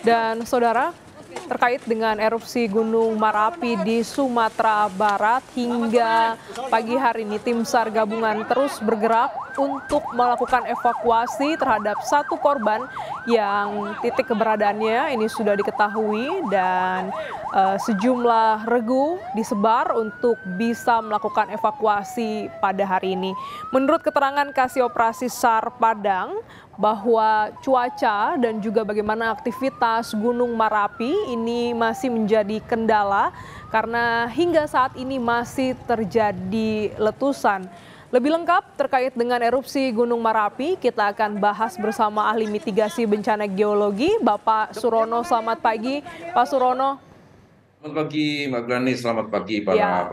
Dan saudara, terkait dengan erupsi Gunung Merapi di Sumatera Barat, hingga pagi hari ini tim SAR gabungan terus bergerak untuk melakukan evakuasi terhadap satu korban yang titik keberadaannya ini sudah diketahui, dan sejumlah regu disebar untuk bisa melakukan evakuasi pada hari ini. Menurut keterangan Kasih Operasi SAR Padang, bahwa cuaca dan juga bagaimana aktivitas Gunung Merapi ini masih menjadi kendala karena hingga saat ini masih terjadi letusan. Lebih lengkap terkait dengan erupsi Gunung Merapi, kita akan bahas bersama ahli mitigasi bencana geologi, Bapak Surono. Selamat pagi, Pak Surono. Selamat pagi, Mbak Glani. Selamat pagi para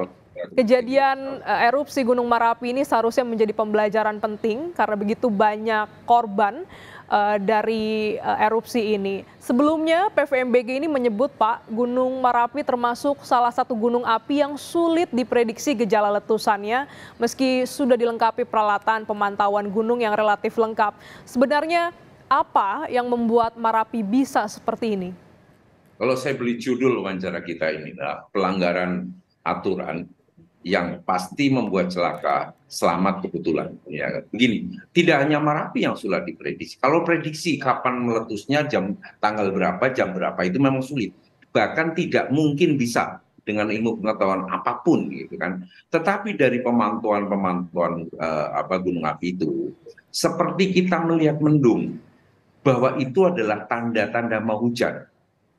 Kejadian erupsi Gunung Merapi ini seharusnya menjadi pembelajaran penting karena begitu banyak korban dari erupsi ini. Sebelumnya PVMBG ini menyebut, Pak, Gunung Merapi termasuk salah satu gunung api yang sulit diprediksi gejala letusannya meski sudah dilengkapi peralatan pemantauan gunung yang relatif lengkap. Sebenarnya apa yang membuat Merapi bisa seperti ini? Kalau saya beli judul wawancara kita ini adalah pelanggaran aturan yang pasti membuat celaka, selamat kebetulan. Ya, begini, tidak hanya Merapi yang sulit diprediksi. Kalau prediksi kapan meletusnya, tanggal berapa, jam berapa itu memang sulit. Bahkan tidak mungkin bisa dengan ilmu pengetahuan apapun, gitu kan. Tetapi dari pemantauan gunung api itu, seperti kita melihat mendung, bahwa itu adalah tanda-tanda mau hujan.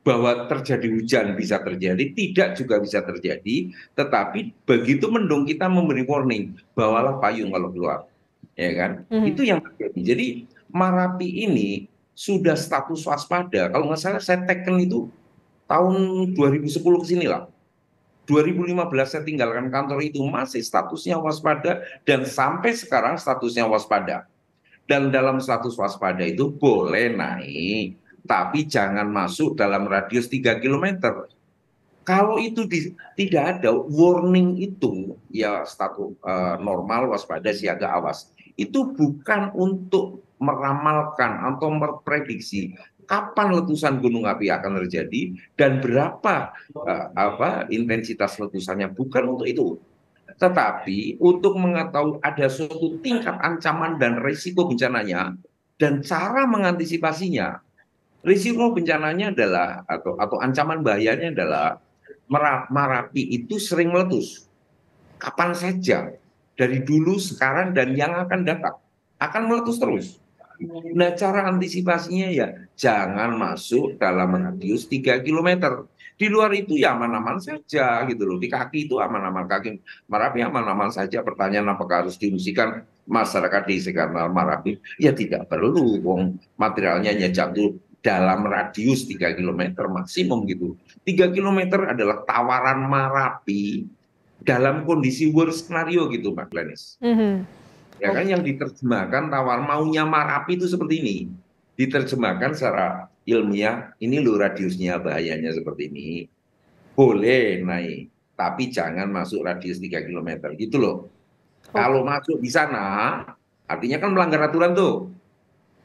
Bahwa terjadi hujan bisa terjadi, tidak juga bisa terjadi, tetapi begitu mendung kita memberi warning, bawalah payung kalau keluar, ya kan? Itu yang terjadi. Jadi Merapi ini sudah status waspada. Kalau nggak salah saya teken itu tahun 2010 ke sini lah. 2015 saya tinggalkan kantor itu masih statusnya waspada dan sampai sekarang statusnya waspada. Dan dalam status waspada itu boleh naik, tapi jangan masuk dalam radius 3 km. Kalau itu tidak ada warning itu, ya status normal, waspada, siaga, awas. Itu bukan untuk meramalkan atau memprediksi kapan letusan gunung api akan terjadi dan berapa intensitas letusannya, bukan untuk itu. Tetapi untuk mengetahui ada suatu tingkat ancaman dan risiko bencananya dan cara mengantisipasinya. Risiko bencananya adalah atau ancaman bahayanya adalah Merapi itu sering meletus. Kapan saja, dari dulu, sekarang, dan yang akan datang akan meletus terus. Nah, cara antisipasinya ya jangan masuk dalam radius 3 km. Di luar itu ya aman-aman saja gitu loh. Di kaki itu aman-aman, kaki Merapi aman-aman saja. Pertanyaan apakah harus diungsikan masyarakat di sekitar Merapi? Ya tidak perlu, wong materialnya hanya jatuh dalam radius 3 km maksimum gitu. 3 km adalah tawaran Merapi dalam kondisi worst scenario gitu, Mbak Glenis. Ya kan, yang diterjemahkan tawar maunya Merapi itu seperti ini. Diterjemahkan secara ilmiah, ini loh radiusnya, bahayanya seperti ini. Boleh naik, tapi jangan masuk radius 3 km gitu loh. Kalau masuk di sana, artinya kan melanggar aturan tuh.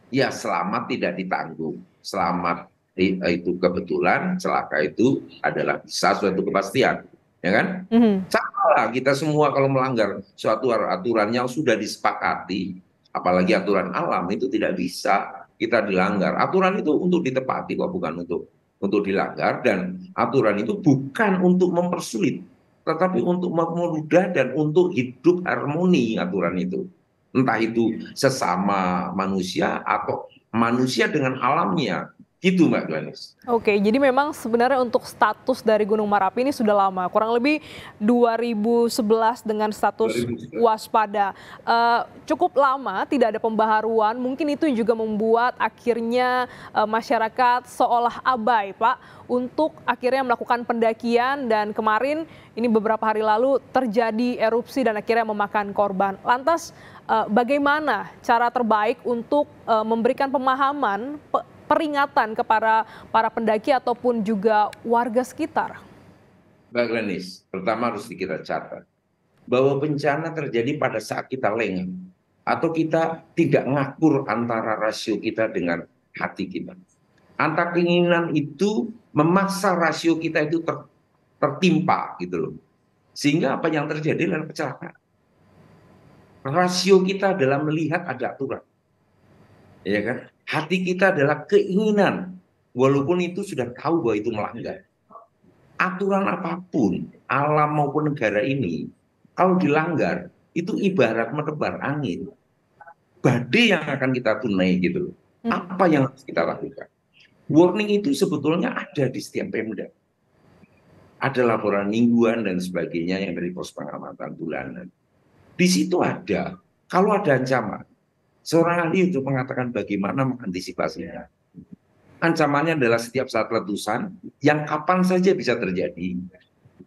Ya selamat tidak ditanggung. Selamat itu kebetulan, celaka itu adalah bisa suatu kepastian. Ya kan? Salah kita semua kalau melanggar suatu aturan yang sudah disepakati, apalagi aturan alam, itu tidak bisa kita dilanggar. Aturan itu untuk ditepati kok, bukan untuk dilanggar, dan aturan itu bukan untuk mempersulit, tetapi untuk mempermudah dan untuk hidup harmoni aturan itu. Entah itu sesama manusia atau manusia dengan alamnya. Gitu, Mbak Glenis. Oke, jadi memang sebenarnya untuk status dari Gunung Merapi ini sudah lama, kurang lebih 2011 dengan status waspada. Cukup lama, tidak ada pembaharuan, mungkin itu juga membuat akhirnya masyarakat seolah abai, Pak, untuk akhirnya melakukan pendakian, dan kemarin ini beberapa hari lalu terjadi erupsi dan akhirnya memakan korban. Lantas bagaimana cara terbaik untuk memberikan pemahaman, peringatan kepada para pendaki ataupun juga warga sekitar? Mbak Glenis, pertama harus kita catat bahwa bencana terjadi pada saat kita lengah. atau kita tidak ngakur antara rasio kita dengan hati kita. Antara keinginan itu memaksa rasio kita itu tertimpa gitu loh. Sehingga apa yang terjadi adalah kecelakaan. Rasio kita adalah melihat ada aturan. Ya kan? Hati kita adalah keinginan, walaupun itu sudah tahu bahwa itu melanggar. Aturan apapun, alam maupun negara ini, kalau dilanggar, itu ibarat menebar angin. Badai yang akan kita tunai gitu loh. Apa yang harus kita lakukan? Warning itu sebetulnya ada di setiap Pemda. Ada laporan mingguan dan sebagainya yang dari pos pengamatan bulanan. Di situ ada, kalau ada ancaman, seorang ahli untuk mengatakan bagaimana mengantisipasinya. Ancamannya adalah setiap saat letusan yang kapan saja bisa terjadi.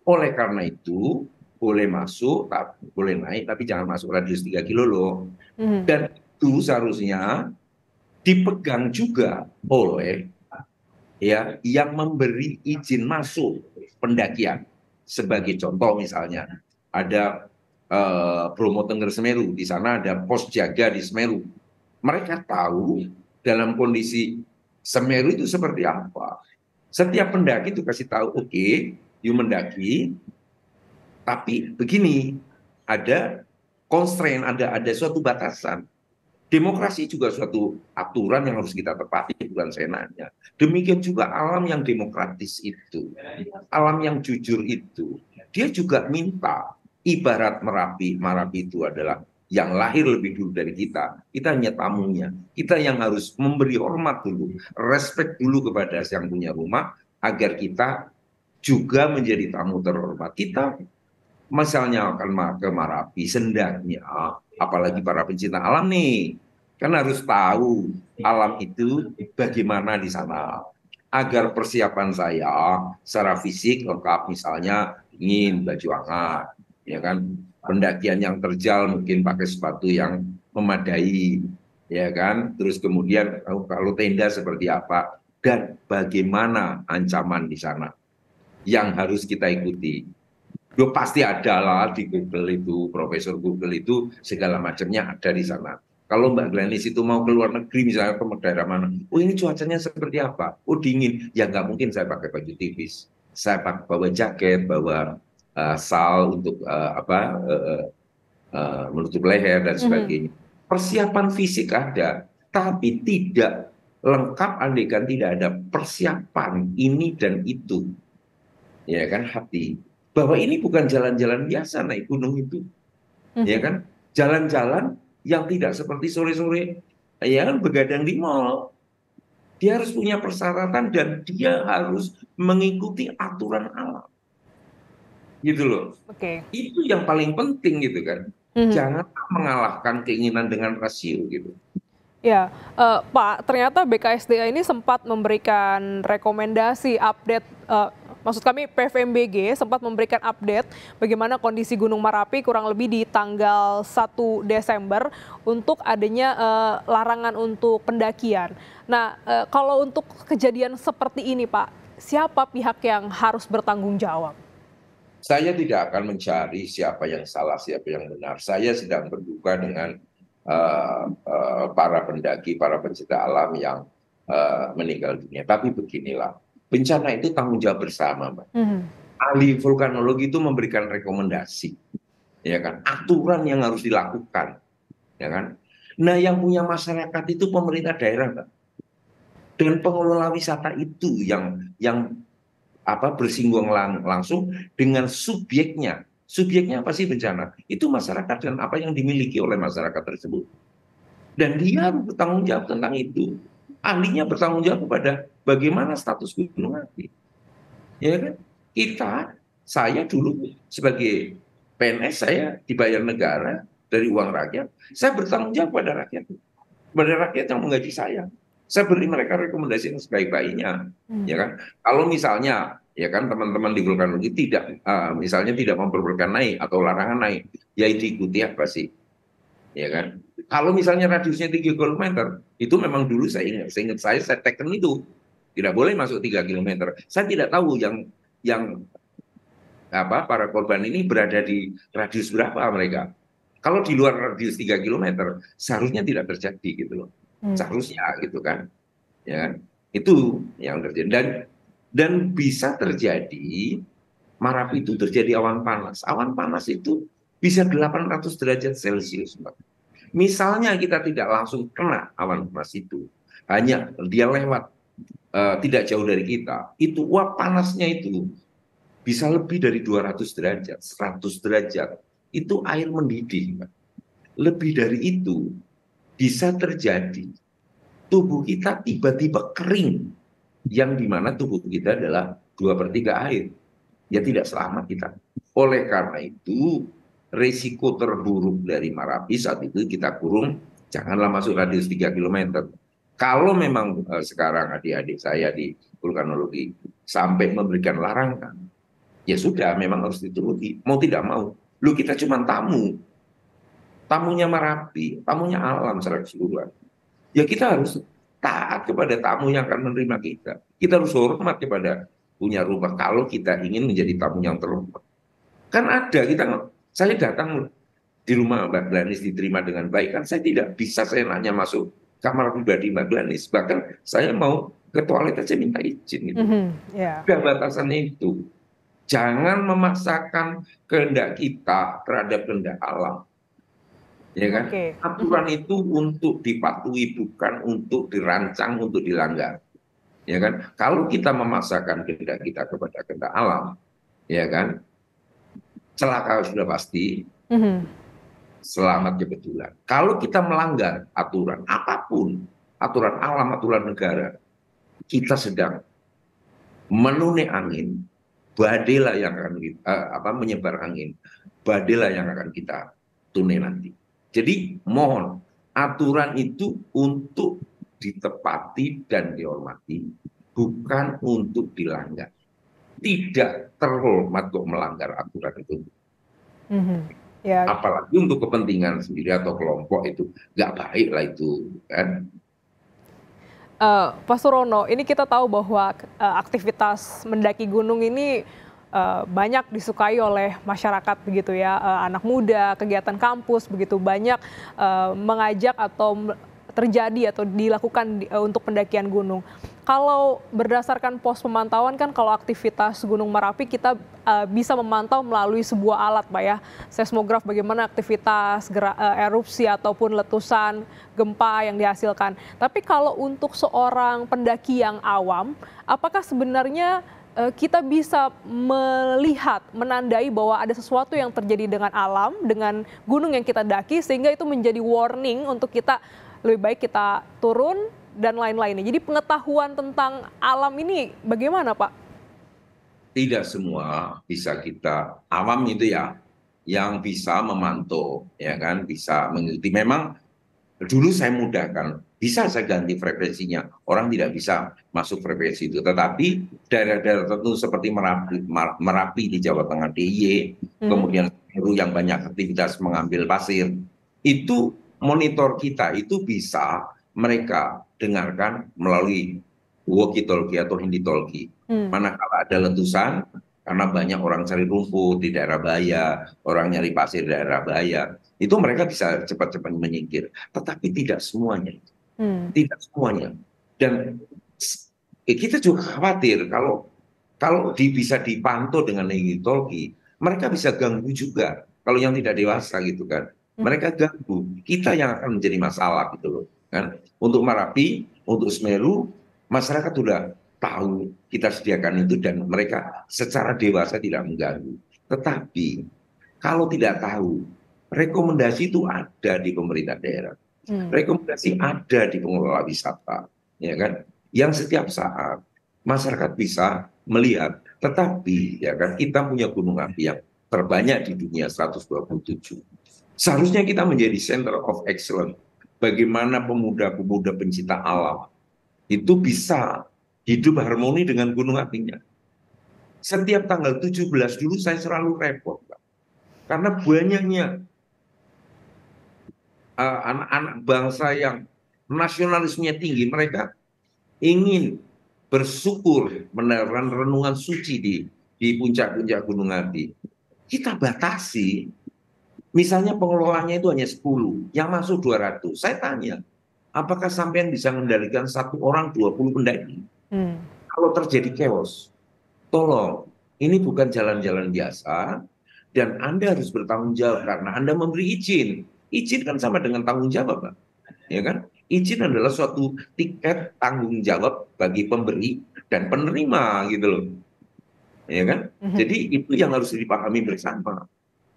Oleh karena itu, boleh masuk, boleh naik, tapi jangan masuk radius 3 kilo loh. Dan itu seharusnya dipegang juga oleh ya yang memberi izin masuk pendakian. Sebagai contoh misalnya, ada Bromo Tengger Semeru, di sana ada pos jaga di Semeru. Mereka tahu dalam kondisi Semeru itu seperti apa. Setiap pendaki itu kasih tahu, oke, you mendaki, tapi begini, ada constraint, ada suatu batasan. Demokrasi juga suatu aturan yang harus kita tepati, bukan seenaknya. Demikian juga alam yang demokratis itu, alam yang jujur itu, dia juga minta, ibarat Merapi itu adalah yang lahir lebih dulu dari kita hanya tamunya, kita yang harus memberi hormat dulu, respect dulu kepada yang punya rumah, agar kita juga menjadi tamu terhormat. Kita misalnya akan ke Marapi, sendaknya, apalagi para pencinta alam nih, kan harus tahu alam itu bagaimana di sana. Agar persiapan saya secara fisik lengkap, misalnya ingin baju hangat, ya kan, pendakian yang terjal mungkin pakai sepatu yang memadai, ya kan, terus kemudian kalau tenda seperti apa, dan bagaimana ancaman di sana yang harus kita ikuti. Loh, pasti ada lah di Google itu, Profesor Google itu segala macamnya ada di sana. Kalau Mbak Glenis itu mau ke luar negeri misalnya ke daerah mana, oh ini cuacanya seperti apa? Oh dingin, ya nggak mungkin saya pakai baju tipis. Saya pakai bawa jaket, bawa sal untuk menutup leher dan sebagainya. Persiapan fisik ada, tapi tidak lengkap andaikan tidak ada persiapan ini dan itu. Ya kan, hati. Bahwa ini bukan jalan-jalan biasa naik gunung itu. Ya kan? Jalan-jalan yang tidak seperti sore-sore, ya kan, begadang di mall. Dia harus punya persyaratan dan dia harus mengikuti aturan alam. Gitu loh. Itu yang paling penting gitu kan. Jangan mengalahkan keinginan dengan rasio gitu. Ya, Pak, ternyata BKSDA ini sempat memberikan rekomendasi update, maksud kami PVMBG sempat memberikan update bagaimana kondisi Gunung Merapi kurang lebih di tanggal 1 Desember untuk adanya larangan untuk pendakian. Nah, kalau untuk kejadian seperti ini, Pak, siapa pihak yang harus bertanggung jawab? Saya tidak akan mencari siapa yang salah, siapa yang benar. Saya sedang berduka dengan para pendaki, para pencinta alam yang meninggal dunia. Tapi beginilah, bencana itu tanggung jawab bersama, Mbak. Ahli vulkanologi itu memberikan rekomendasi, ya kan, aturan yang harus dilakukan, ya kan. Nah, yang punya masyarakat itu pemerintah daerah, Mbak. Dengan pengelola wisata itu yang bersinggung langsung dengan subjeknya. Subjeknya apa sih bencana? Itu masyarakat dan apa yang dimiliki oleh masyarakat tersebut. Dan dia bertanggung jawab tentang itu. Ahlinya bertanggung jawab kepada bagaimana status gunung api. Ya kan? Saya dulu sebagai PNS, saya dibayar negara dari uang rakyat. Saya bertanggung jawab pada rakyat. Pada rakyat yang menggaji saya. Saya beri mereka rekomendasi yang sebaik-baiknya. Ya kan? Kalau misalnya ya kan teman-teman di vulkanologi tidak misalnya tidak memperbolehkan naik atau larangan naik, ya diikuti apa sih, ya kan. Kalau misalnya radiusnya 3 km, itu memang dulu saya ingat saya teken itu tidak boleh masuk 3 km. Saya tidak tahu yang para korban ini berada di radius berapa mereka. Kalau di luar radius 3 kilometer seharusnya tidak terjadi gitu loh. Hmm. Seharusnya gitu kan. Ya kan? Itu yang terjadi. Dan bisa terjadi Marapi itu terjadi awan panas. Awan panas itu bisa 800 derajat Celcius, Mbak. Misalnya kita tidak langsung kena awan panas itu, hanya dia lewat tidak jauh dari kita, itu uap panasnya itu bisa lebih dari 200 derajat, 100 derajat. Itu air mendidih, Mbak. Lebih dari itu bisa terjadi tubuh kita tiba-tiba kering, yang dimana tubuh kita adalah 2/3 air. Ya tidak selamat kita. Oleh karena itu, risiko terburuk dari Marapi saat itu kita kurung, janganlah masuk radius 3 kilometer. Kalau memang sekarang adik-adik saya di vulkanologi sampai memberikan larangan, ya sudah memang harus dituruti. Mau tidak mau. Lu kita cuma tamu. Tamunya Marapi, tamunya alam secara keseluruhan. Ya kita harus taat kepada tamu yang akan menerima kita. Kita harus hormat kepada punya rumah kalau kita ingin menjadi tamu yang terhormat. Kan ada saya datang di rumah Mbak Glanis diterima dengan baik, kan saya tidak bisa saya nanya masuk kamar pribadi Mbak Glanis, bahkan saya mau ke toilet aja minta izin gitu. Yeah. Ada batasannya itu. Jangan memaksakan kehendak kita terhadap kehendak alam. Ya kan? Oke. Aturan itu untuk dipatuhi, bukan untuk dirancang untuk dilanggar. Ya kan? Kalau kita memaksakan kehendak kita kepada kehendak alam, ya kan? Celaka sudah pasti, selamat kebetulan. Kalau kita melanggar aturan apapun, aturan alam, aturan negara, kita sedang menunai angin, badailah yang akan kita, menyebar angin, badailah yang akan kita tunai nanti. Jadi mohon, aturan itu untuk ditepati dan dihormati, bukan untuk dilanggar. Tidak terhormat kok melanggar aturan itu. Ya. Apalagi untuk kepentingan sendiri atau kelompok itu nggak baik lah itu kan. Pak Surono, ini kita tahu bahwa aktivitas mendaki gunung ini banyak disukai oleh masyarakat begitu ya, anak muda, kegiatan kampus begitu banyak mengajak atau terjadi atau dilakukan untuk pendakian gunung. Kalau berdasarkan pos pemantauan kan kalau aktivitas Gunung Merapi kita bisa memantau melalui sebuah alat Pak ya, seismograf bagaimana aktivitas erupsi ataupun letusan gempa yang dihasilkan. Tapi kalau untuk seorang pendaki yang awam, apakah sebenarnya kita bisa melihat, menandai bahwa ada sesuatu yang terjadi dengan alam, dengan gunung yang kita daki, sehingga itu menjadi warning untuk kita lebih baik kita turun dan lain-lainnya. Jadi pengetahuan tentang alam ini bagaimana, Pak? Tidak semua bisa kita awam itu ya, yang bisa memantau, ya kan, bisa mengikuti. Memang dulu saya mudahkan, bisa saya ganti frekuensinya. Orang tidak bisa masuk frekuensi itu. Tetapi daerah-daerah tertentu seperti Merapi di Jawa Tengah, DIY, kemudian Semeru yang banyak aktivitas mengambil pasir, itu monitor kita itu bisa mereka dengarkan melalui walkie-talkie atau handy-talkie. Manakala ada letusan, karena banyak orang cari rumput di daerah bahaya, orang nyari pasir di daerah bahaya, itu mereka bisa cepat-cepat menyingkir. Tetapi tidak semuanya. Tidak semuanya. Dan kita juga khawatir kalau bisa dipantau dengan handy-talkie, mereka bisa ganggu juga. Kalau yang tidak dewasa gitu kan. Mereka ganggu, kita yang akan menjadi masalah gitu loh. Kan? Untuk Merapi, untuk Semeru, masyarakat sudah tahu kita sediakan itu dan mereka secara dewasa tidak mengganggu. Tetapi kalau tidak tahu, rekomendasi itu ada di pemerintah daerah. Rekomendasi ada di pengelola wisata, ya kan? Yang setiap saat masyarakat bisa melihat. Tetapi ya kan kita punya gunung api yang terbanyak di dunia 127. Seharusnya kita menjadi center of excellence. Bagaimana pemuda-pemuda pencinta alam itu bisa hidup harmoni dengan gunung apinya. Setiap tanggal 17 dulu saya selalu repot, Pak. Karena banyaknya anak-anak bangsa yang nasionalismenya tinggi, mereka ingin bersyukur menerangkan renungan suci di puncak-puncak gunung api. Kita batasi. Misalnya pengelolanya itu hanya 10, yang masuk 200. Saya tanya, apakah sampean bisa mengendalikan satu orang 20 pendaki? Hmm. Kalau terjadi chaos, tolong, ini bukan jalan-jalan biasa, dan Anda harus bertanggung jawab karena Anda memberi izin. Izin kan sama dengan tanggung jawab, Pak. Ya kan? Izin adalah suatu tiket tanggung jawab bagi pemberi dan penerima gitu loh. Ya kan? Mhm. Jadi itu yang harus dipahami bersama.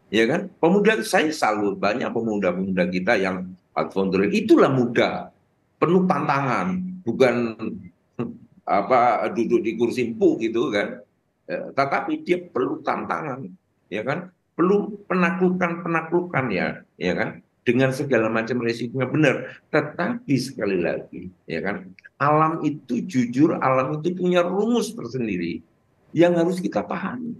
Ya kan? Pemuda, saya salut banyak pemuda-pemuda kita yang adventure, itulah muda, penuh tantangan, bukan apa duduk di kursi empuk gitu kan. Tetapi dia perlu tantangan, ya kan? Perlu penaklukan-penaklukan ya kan? Dengan segala macam resikonya benar. Tetapi sekali lagi, ya kan? Alam itu jujur, alam itu punya rumus tersendiri yang harus kita pahami.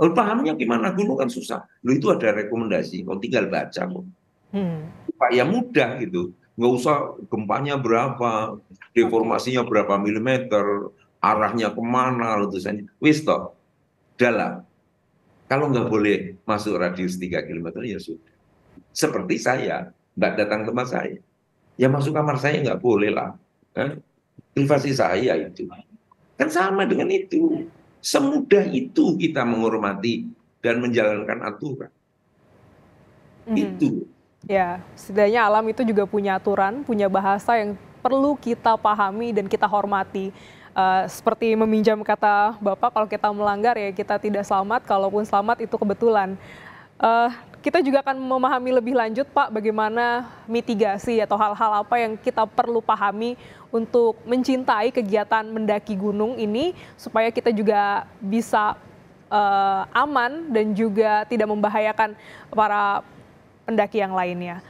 Lalu pahamnya gimana? Dulu kan susah. Lu itu ada rekomendasi, kau tinggal baca kok. Hmm. Pak ya mudah gitu. Nggak usah gempanya berapa, Oke. deformasinya berapa milimeter, arahnya kemana, letusannya. Wis toh, dalam. Kalau nggak boleh masuk radius 3 kilometer ya sudah. Seperti saya, nggak datang tempat saya. Ya masuk kamar saya nggak boleh lah. Kan? Privasi saya itu. Kan sama dengan itu. Semudah itu kita menghormati dan menjalankan aturan. Mhm. Itu. Ya, setidaknya alam itu juga punya aturan, punya bahasa yang perlu kita pahami dan kita hormati. Seperti meminjam kata Bapak, kalau kita melanggar ya kita tidak selamat, kalaupun selamat itu kebetulan. Eh, kita juga akan memahami lebih lanjut, Pak, bagaimana mitigasi atau hal-hal apa yang kita perlu pahami untuk mencintai kegiatan mendaki gunung ini, supaya kita juga bisa aman dan juga tidak membahayakan para pendaki yang lainnya.